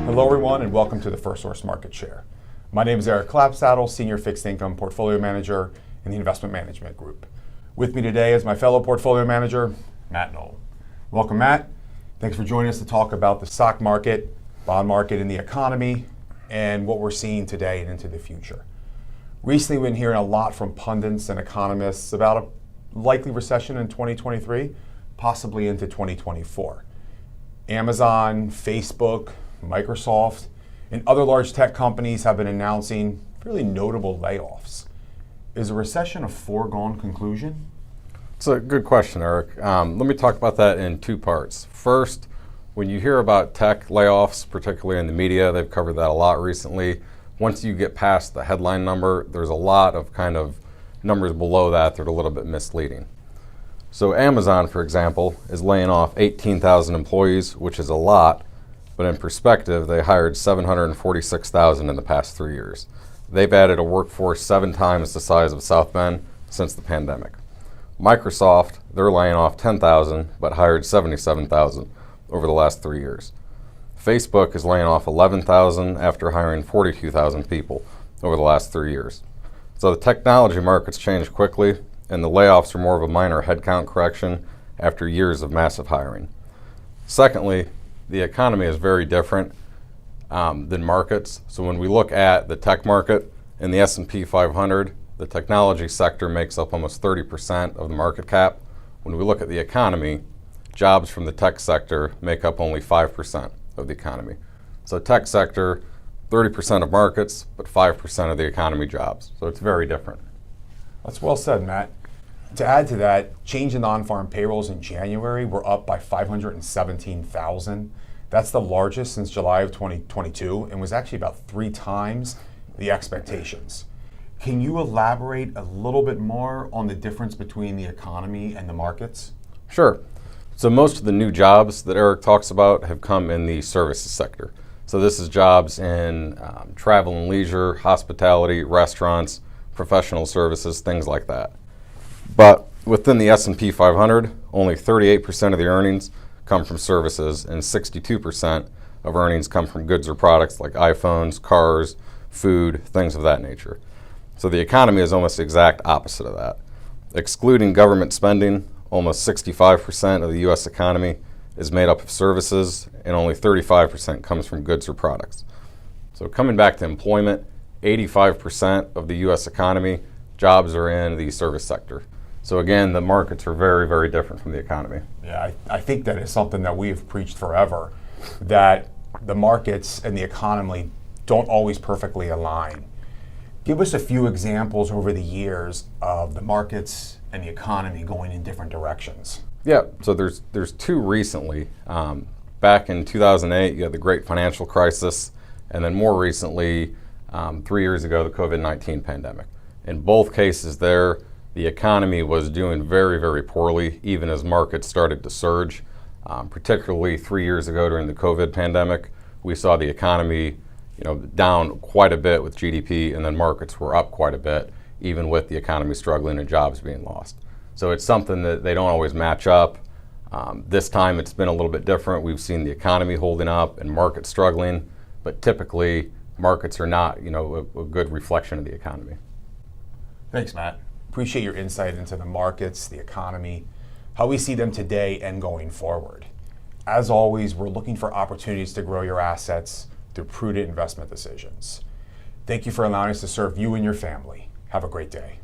Hello everyone and welcome to the First Source Market Share. My name is Eric Clapsaddle, Senior Fixed Income Portfolio Manager in the Investment Management Group. With me today is my fellow Portfolio Manager, Matt Knoll. Welcome Matt. Thanks for joining us to talk about the stock market, bond market, and the economy, and what we're seeing today and into the future. Recently we've been hearing a lot from pundits and economists about a likely recession in 2023, possibly into 2024. Amazon, Facebook, Microsoft, and other large tech companies have been announcing fairly notable layoffs. Is a recession a foregone conclusion? It's a good question, Eric. Let me talk about that in two parts. First, when you hear about tech layoffs, particularly in the media, they've covered that a lot recently. Once you get past the headline number, there's a lot of kind of numbers below that that are a little bit misleading. So Amazon, for example, is laying off 18,000 employees, which is a lot. But in perspective, they hired 746,000 in the past 3 years. They've added a workforce 7 times the size of South Bend since the pandemic. Microsoft, they're laying off 10,000, but hired 77,000 over the last 3 years. Facebook is laying off 11,000 after hiring 42,000 people over the last 3 years. So the technology market's changed quickly, and the layoffs are more of a minor headcount correction after years of massive hiring. Secondly, the economy is very different than markets. So when we look at the tech market in the S&P 500, the technology sector makes up almost 30% of the market cap. When we look at the economy, jobs from the tech sector make up only 5% of the economy. So tech sector, 30% of markets, but 5% of the economy jobs. So it's very different. That's well said, Matt. To add to that, change in non-farm payrolls in January were up by 517,000. That's the largest since July of 2022 and was actually about 3 times the expectations. Can you elaborate a little bit more on the difference between the economy and the markets? Sure. So most of the new jobs that Eric talks about have come in the services sector. So this is jobs in travel and leisure, hospitality, restaurants, professional services, things like that. But within the S&P 500, only 38% of the earnings come from services and 62% of earnings come from goods or products like iPhones, cars, food, things of that nature. So the economy is almost the exact opposite of that. Excluding government spending, almost 65% of the U.S. economy is made up of services and only 35% comes from goods or products. So coming back to employment, 85% of the U.S. economy, jobs are in the service sector. So again, the markets are very, very different from the economy. Yeah, I think that is something that we've preached forever, that the markets and the economy don't always perfectly align. Give us a few examples over the years of the markets and the economy going in different directions. Yeah, so there's 2 recently. Back in 2008, you had the great financial crisis, and then more recently, 3 years ago, the COVID-19 pandemic. In both cases there, the economy was doing very, very poorly, even as markets started to surge. Particularly 3 years ago during the COVID pandemic, we saw the economy down quite a bit with GDP, and then markets were up quite a bit, even with the economy struggling and jobs being lost. So it's something that they don't always match up. This time it's been a little bit different. We've seen the economy holding up and markets struggling, but typically markets are not a good reflection of the economy. Thanks, Matt. Appreciate your insight into the markets, the economy, how we see them today and going forward. As always, we're looking for opportunities to grow your assets through prudent investment decisions. Thank you for allowing us to serve you and your family. Have a great day.